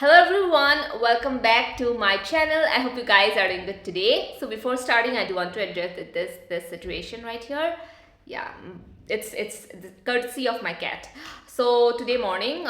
Hello everyone, welcome back to my channel. I hope you guys are doing good today. So before starting, I do want to address this situation right here. Yeah, it's the courtesy of my cat. So today morning,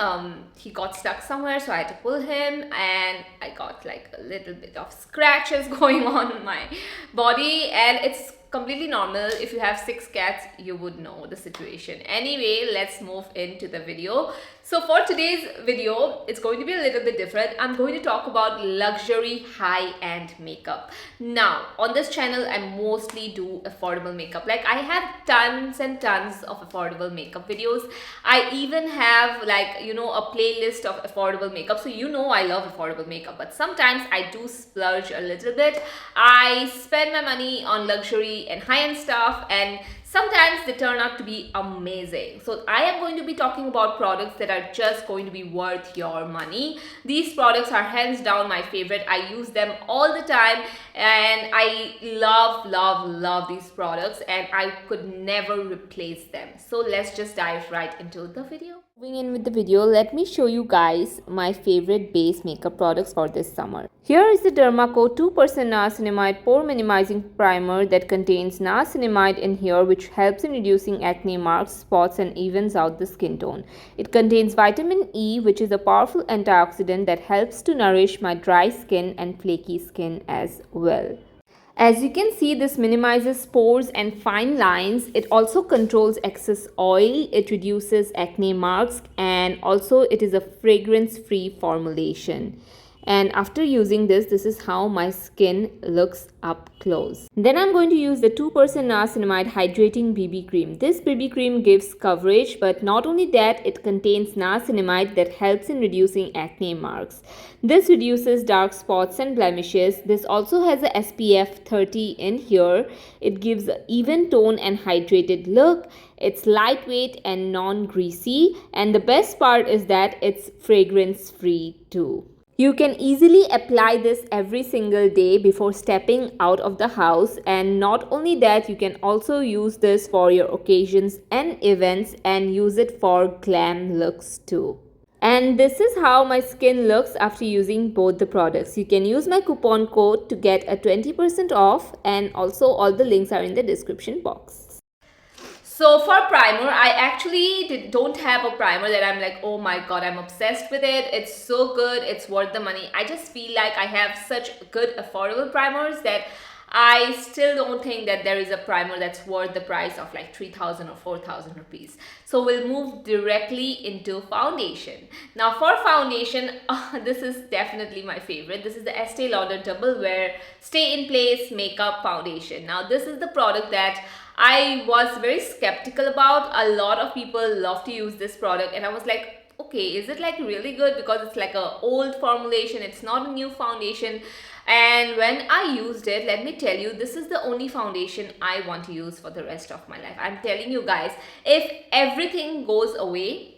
he got stuck somewhere, so I had to pull him, and I got like a little bit of scratches going on my body, and it's completely normal. If you have 6 cats, you would know the situation. Anyway, let's move into the video. So for today's video, it's going to be a little bit different. I'm going to talk about luxury high-end makeup. Now, on this channel, I mostly do affordable makeup. Like, I have tons and tons of affordable makeup videos. I even have a playlist of affordable makeup. So I love affordable makeup, but sometimes I do splurge a little bit. I spend my money on luxury and high-end stuff, and sometimes they turn out to be amazing. So I am going to be talking about products that are just going to be worth your money. These products are hands down my favorite. I use them all the time, and I love these products, and I could never replace them. So let's just dive right into the video. Moving in with the video, let me show you guys my favorite base makeup products for this summer. Here is the Derma 2% Niacinamide Pore Minimizing Primer that contains niacinamide in here, which helps in reducing acne marks, spots, and evens out the skin tone. It contains vitamin E, which is a powerful antioxidant that helps to nourish my dry skin and flaky skin as well. As you can see, this minimizes pores and fine lines. It also controls excess oil. It reduces acne marks, and also it is a fragrance-free formulation. And after using this is how my skin looks up close. Then I'm going to use the 2% Niacinamide Hydrating BB Cream. This BB cream gives coverage, but not only that, it contains niacinamide that helps in reducing acne marks. This reduces dark spots and blemishes. This also has a SPF 30 in here. It gives an even tone and hydrated look. It's lightweight and non-greasy, and the best part is that it's fragrance free too. You can easily apply this every single day before stepping out of the house, and not only that, you can also use this for your occasions and events and use it for glam looks too. And this is how my skin looks after using both the products. You can use my coupon code to get a 20% off, and also all the links are in the description box. So for primer, I actually don't have a primer that I'm like, oh my god, I'm obsessed with it. It's so good, it's worth the money. I just feel like I have such good affordable primers that I still don't think that there is a primer that's worth the price of like 3,000 or 4,000 rupees. So we'll move directly into foundation. Now for foundation, this is definitely my favorite. This is the Estee Lauder Double Wear Stay in Place Makeup Foundation. Now this is the product that I was very skeptical about. A lot of people love to use this product, and I was like, okay, is it like really good? Because it's like a old formulation, it's not a new foundation. And when I used it, let me tell you, this is the only foundation I want to use for the rest of my life. I'm telling you guys, if everything goes away,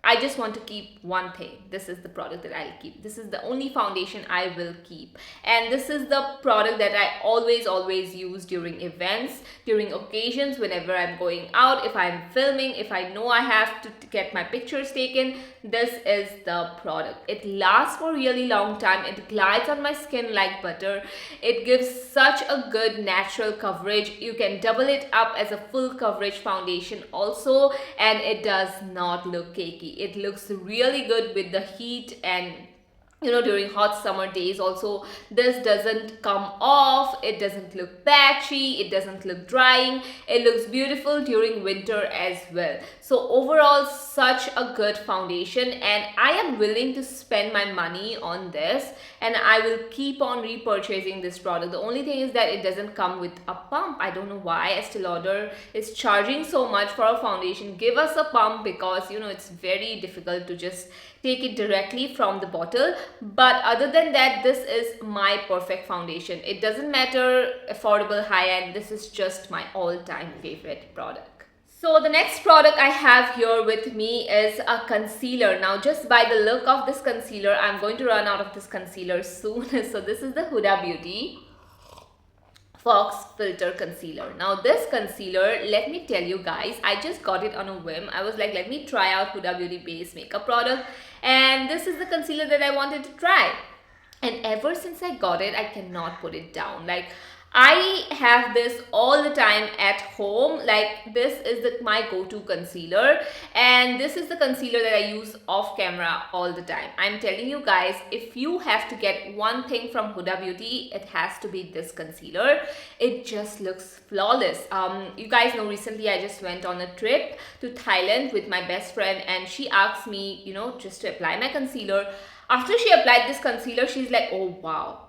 I just want to keep one thing. This is the product that I'll keep. This is the only foundation I will keep. And this is the product that I always use during events, during occasions, whenever I'm going out, if I'm filming, if I know I have to get my pictures taken. This is the product. It lasts for a really long time. It glides on my skin like butter. It gives such a good natural coverage. You can double it up as a full coverage foundation also, and it does not look cakey. It looks really good with the heat, and during hot summer days also, this doesn't come off. It doesn't look patchy, it doesn't look drying. It looks beautiful during winter as well. So overall, such a good foundation, and I am willing to spend my money on this, and I will keep on repurchasing this product. The only thing is that it doesn't come with a pump. I don't know why Estee Lauder is charging so much for a foundation. Give us a pump, because it's very difficult to just take it directly from the bottle. But other than that, this is my perfect foundation. It doesn't matter affordable, high-end, this is just my all-time favorite product. So the next product I have here with me is a concealer. Now just by the look of this concealer, I'm going to run out of this concealer soon. So this is the Huda Beauty Fauxfilter concealer. Now this concealer, let me tell you guys, I just got it on a whim. I was like, let me try out Huda Beauty base makeup product, and this is the concealer that I wanted to try. And ever since I got it, I cannot put it down. Like, I have this all the time at home. Like, this is my go-to concealer, and this is the concealer that I use off camera all the time. I'm telling you guys, if you have to get one thing from Huda Beauty, it has to be this concealer. It just looks flawless. You guys know, recently I just went on a trip to Thailand with my best friend, and she asked me, you know, just to apply my concealer. After she applied this concealer, she's like, oh wow,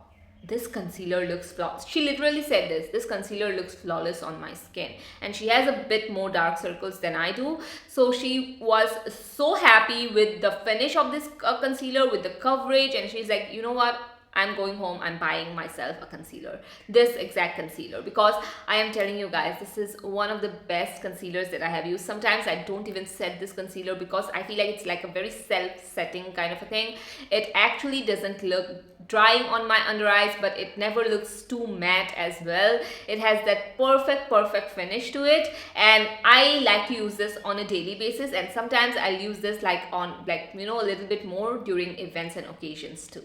this concealer looks flawless. She literally said this concealer looks flawless on my skin. And she has a bit more dark circles than I do, so she was so happy with the finish of this concealer, with the coverage, and she's like, you know what, I'm going home, I'm buying myself a concealer, this exact concealer, because I am telling you guys, this is one of the best concealers that I have used. Sometimes I don't even set this concealer because I feel like it's like a very self-setting kind of a thing. It actually doesn't look drying on my under eyes, but it never looks too matte as well. It has that perfect finish to it, and I like to use this on a daily basis, and sometimes I'll use this like on, like, you know, a little bit more during events and occasions too.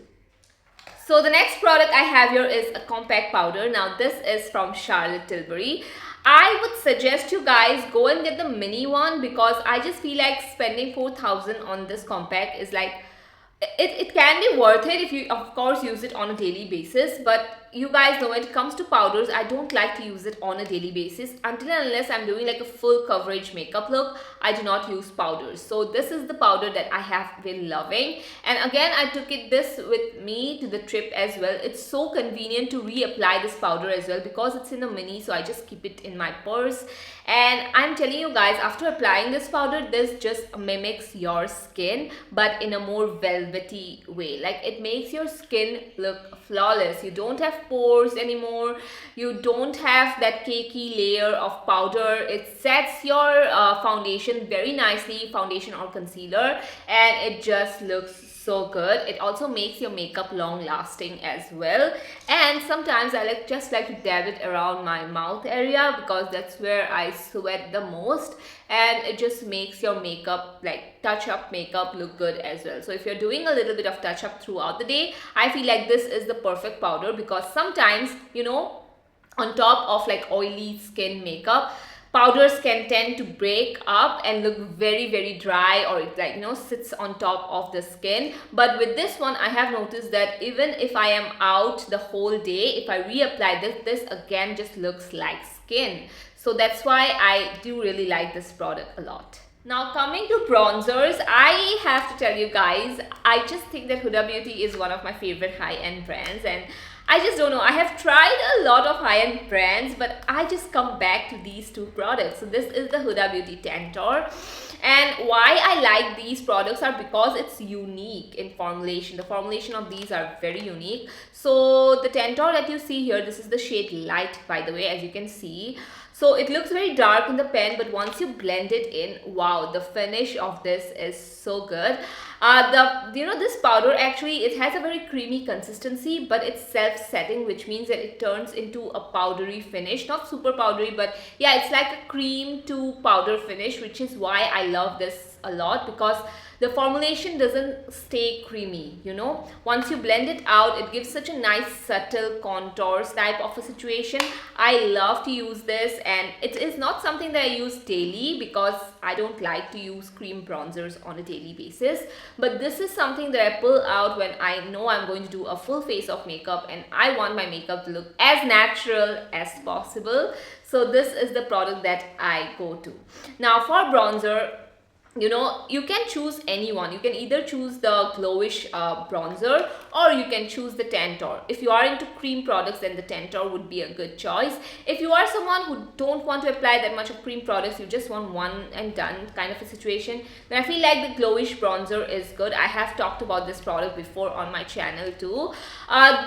So the next product I have here is a compact powder. Now this is from Charlotte Tilbury. I would suggest you guys go and get the mini one, because I just feel like spending 4,000 on this compact is like, it can be worth it if you of course use it on a daily basis. But you guys know, when it comes to powders, I don't like to use it on a daily basis. Until and unless I'm doing like a full coverage makeup look, I do not use powders. So this is the powder that I have been loving, and again I took this with me to the trip as well. It's so convenient to reapply this powder as well, because it's in a mini, so I just keep it in my purse. And I'm telling you guys, after applying this powder, this just mimics your skin, but in a more velvety way. Like, it makes your skin look flawless. You don't have pores anymore, you don't have that cakey layer of powder. It sets your foundation very nicely, foundation or concealer, and it just looks so good. It also makes your makeup long lasting as well. And sometimes I just like to dab it around my mouth area, because that's where I sweat the most, and it just makes your makeup, like touch up makeup, look good as well. So if you're doing a little bit of touch up throughout the day, I feel like this is the perfect powder, because sometimes, you know, on top of like oily skin makeup, powders can tend to break up and look very dry, or it, like, you know, sits on top of the skin. But with this one, I have noticed that even if I am out the whole day, if I reapply this again just looks like skin. So that's why I do really like this product a lot. Now coming to bronzers, I have to tell you guys, I just think that Huda Beauty is one of my favorite high-end brands, and I just don't know, I have tried a lot of high-end brands, but I just come back to these two products. So this is the Huda Beauty Tantour, and why I like these products are because it's unique in formulation. The formulation of these are very unique. So the Tantour that you see here, this is the shade Light, by the way, as you can see. So it looks very dark in the pen, but once you blend it in, wow, the finish of this is so good. This powder, actually, it has a very creamy consistency, but it's self-setting, which means that it turns into a powdery finish. Not super powdery, but yeah, it's like a cream to powder finish, which is why I love this a lot, because the formulation doesn't stay creamy, you know. Once you blend it out, it gives such a nice subtle contours type of a situation. I love to use this, and it is not something that I use daily, because I don't like to use cream bronzers on a daily basis. But this is something that I pull out when I know I'm going to do a full face of makeup and I want my makeup to look as natural as possible. So this is the product that I go to. Now for bronzer, you know, you can choose any one. You can either choose the Glowish Bronzer, or you can choose the Tantour. If you are into cream products, then the Tantour would be a good choice. If you are someone who don't want to apply that much of cream products, you just want one and done kind of a situation, then I feel like the Glowish Bronzer is good. I have talked about this product before on my channel too.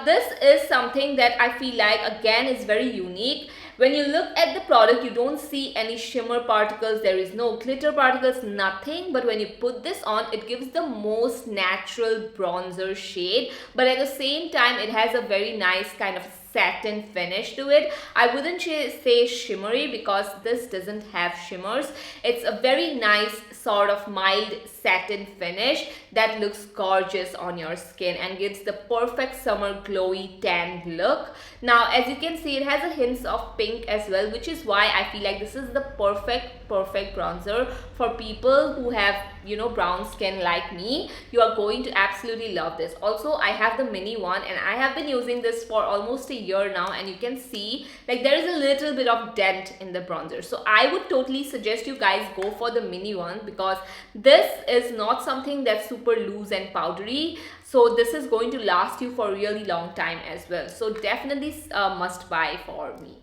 This is something that I feel like, again, is very unique. When you look at the product, you don't see any shimmer particles, there is no glitter particles, nothing. But when you put this on, it gives the most natural bronzer shade, but at the same time it has a very nice kind of satin finish to it. I wouldn't say shimmery because this doesn't have shimmers. It's a very nice sort of mild satin finish that looks gorgeous on your skin and gives the perfect summer glowy tan look. Now as you can see, it has a hint of pink as well, which is why I feel like this is the perfect bronzer for people who have, you know, brown skin like me. You are going to absolutely love this. Also, I have the mini one and I have been using this for almost a year now, and you can see like there is a little bit of dent in the bronzer. So I would totally suggest you guys go for the mini one because this is not something that's super loose and powdery. So this is going to last you for a really long time as well. So definitely must buy for me.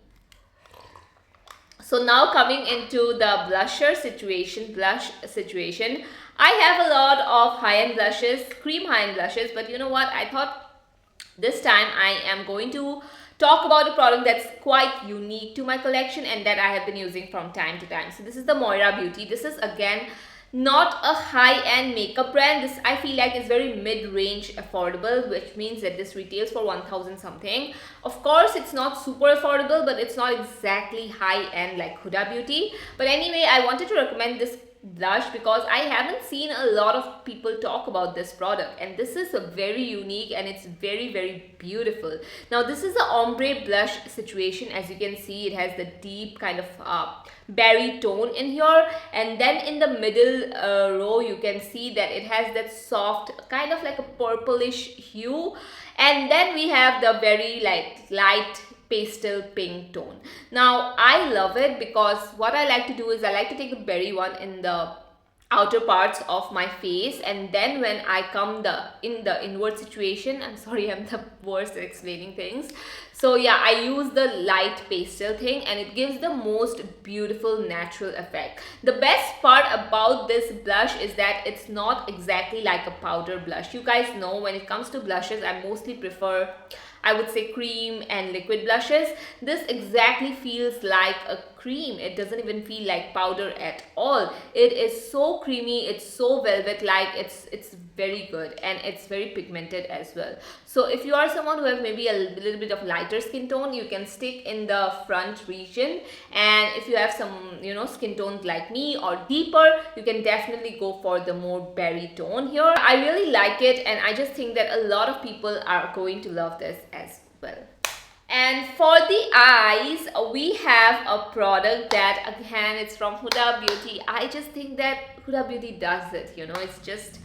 So now coming into the blush situation, I have a lot of high-end blushes, cream high-end blushes, but you know what? I thought this time I am going to talk about a product that's quite unique to my collection and that I have been using from time to time. So this is the Moira Beauty. This is again not a high-end makeup brand. This I feel like is very mid-range affordable, which means that this retails for 1000 something. Of course, it's not super affordable, but it's not exactly high-end like Huda Beauty. But anyway, I wanted to recommend this blush because I haven't seen a lot of people talk about this product, and this is a very unique and it's very beautiful. Now this is the ombre blush situation. As you can see, it has the deep kind of berry tone in here, and then in the middle row you can see that it has that soft kind of like a purplish hue, and then we have the very light pastel pink tone. Now I love it because what I like to do is I like to take the berry one in the outer parts of my face, and then when I come in the inward situation, I'm sorry, I'm the worst at explaining things. So yeah, I use the light pastel thing and it gives the most beautiful natural effect. The best part about this blush is that it's not exactly like a powder blush. You guys know when it comes to blushes, I mostly prefer, I would say, cream and liquid blushes. This exactly feels like a cream. It doesn't even feel like powder at all. It is so creamy, it's so velvet-like, it's very good, and it's very pigmented as well. So if you are someone who has maybe a little bit of lighter skin tone, you can stick in the front region, and if you have some, you know, skin tones like me or deeper, you can definitely go for the more berry tone here. I really like it, and I just think that a lot of people are going to love this as well. And for the eyes, we have a product that again, it's from Huda Beauty. I just think that Huda Beauty does it, you know. It's just,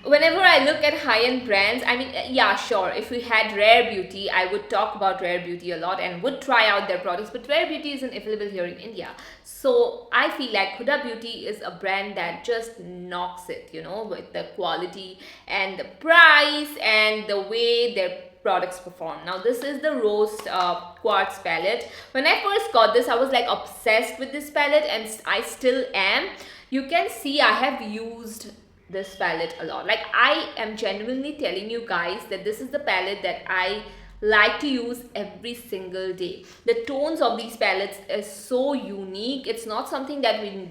whenever I look at high-end brands, I mean, yeah, sure, if we had Rare Beauty, I would talk about Rare Beauty a lot and would try out their products, but Rare Beauty isn't available here in India. So I feel like Huda Beauty is a brand that just knocks it, you know, with the quality and the price and the way their products perform. Now this is the Rose Quartz palette. When I first got this, I was like obsessed with this palette, and I still am. You can see I have used this palette a lot. Like, I am genuinely telling you guys that this is the palette that I like to use every single day. The tones of these palettes is so unique. It's not something that we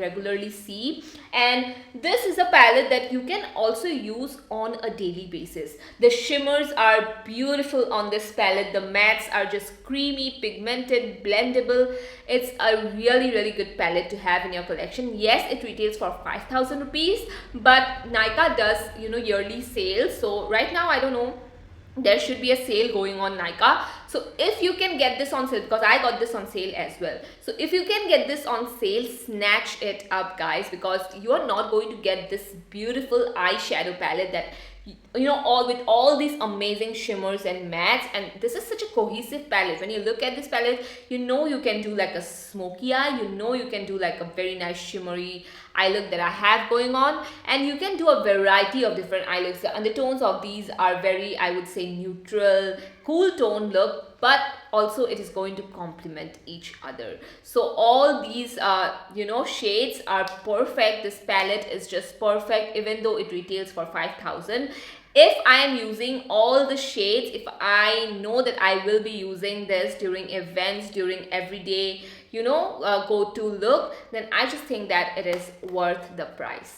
regularly see, and this is a palette that you can also use on a daily basis. The shimmers are beautiful on this palette. The mattes are just creamy, pigmented, blendable. It's a really good palette to have in your collection. Yes, it retails for 5000 rupees, but Nykaa does, you know, yearly sales. So right now, I don't know, there should be a sale going on Nykaa. So if you can get this on sale, because I got this on sale as well, so if you can get this on sale, snatch it up, guys, because you are not going to get this beautiful eyeshadow palette that, you know, all with all these amazing shimmers and mattes. And this is such a cohesive palette. When you look at this palette, you know you can do like a smoky eye, you know you can do like a very nice shimmery eye look that I have going on, and you can do a variety of different eye looks. The undertones of these are very, I would say, neutral, cool tone look, but also it is going to complement each other. So all these you know, shades are perfect. This palette is just perfect, even though it retails for 5000. If I am using all the shades, if I know that I will be using this during events, during everyday, you know, go-to look, then I just think that it is worth the price.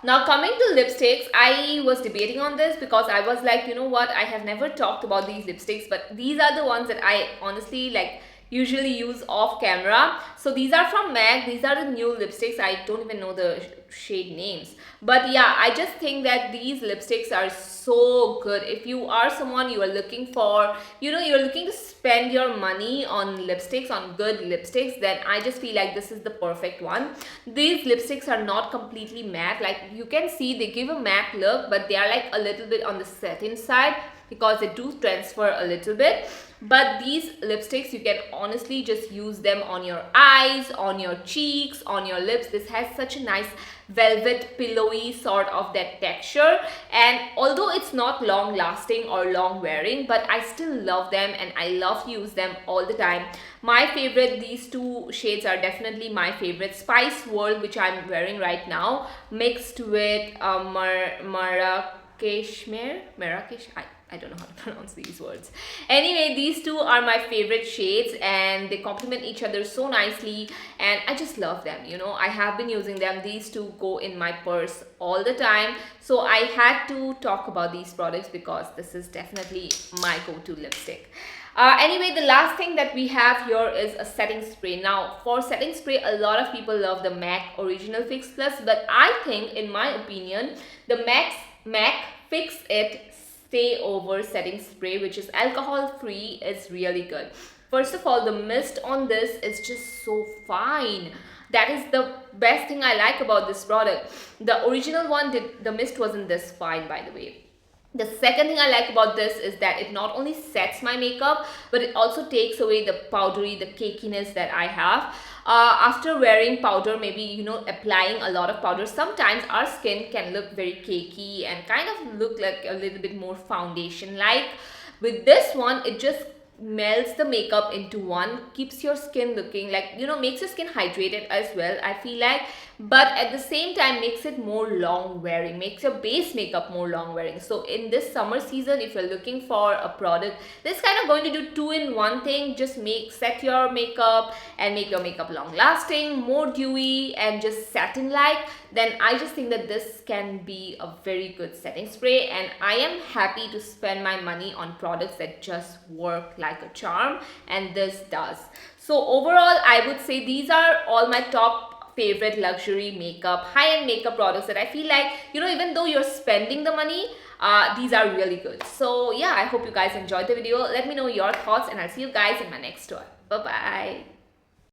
Now coming to lipsticks, I was debating on this because I was like, you know what, I have never talked about these lipsticks, but these are the ones that I honestly like usually use off camera. So these are from MAC. These are the new lipsticks. I don't even know the shade names, but yeah, I just think that these lipsticks are so good. If you are someone you are looking for, you know, you're looking to spend your money on lipsticks, on good lipsticks, then I just feel like this is the perfect one. These lipsticks are not completely matte. Like you can see they give a matte look, but they are like a little bit on the satin side because they do transfer a little bit. But these lipsticks, you can honestly just use them on your eyes, on your cheeks, on your lips. This has such a nice velvet pillowy sort of that texture, and although it's not long lasting or long wearing, but I still love them and I love to use them all the time. My favorite, these two shades are definitely my favorite. Spice World, which I'm wearing right now, mixed with Marrakesh, I don't know how to pronounce these words. Anyway, these two are my favorite shades and they complement each other so nicely and I just love them. You know, I have been using them. These two go in my purse all the time. So I had to talk about these products because this is definitely my go-to lipstick. Anyway, the last thing that we have here is a setting spray. Now, for setting spray, a lot of people love the MAC Original Fix Plus, but I think, in my opinion, the MAC Fix It Stay Over setting spray, which is alcohol free, is really good. First of all, the mist on this is just so fine. That is the best thing I like about this product. The original one, the mist wasn't this fine, by the way. The second thing I like about this is that it not only sets my makeup, but it also takes away the powdery, the cakiness that I have. After wearing powder, maybe, you know, applying a lot of powder, sometimes our skin can look very cakey and kind of look like a little bit more foundation like. With this one, it just melts the makeup into one, keeps your skin looking like, you know, makes your skin hydrated as well, I feel like, but at the same time makes it more long wearing, makes your base makeup more long wearing. So in this summer season, if you're looking for a product that's kind of going to do two-in-one thing, just set your makeup and make your makeup long lasting, more dewy and just satin like, then I just think that this can be a very good setting spray, and I am happy to spend my money on products that just work like a charm, and this does. So overall, I would say these are all my top favorite luxury makeup, high-end makeup products that I feel like, you know, even though you're spending the money, these are really good. So yeah, I hope you guys enjoyed the video. Let me know your thoughts and I'll see you guys in my next one. Bye bye.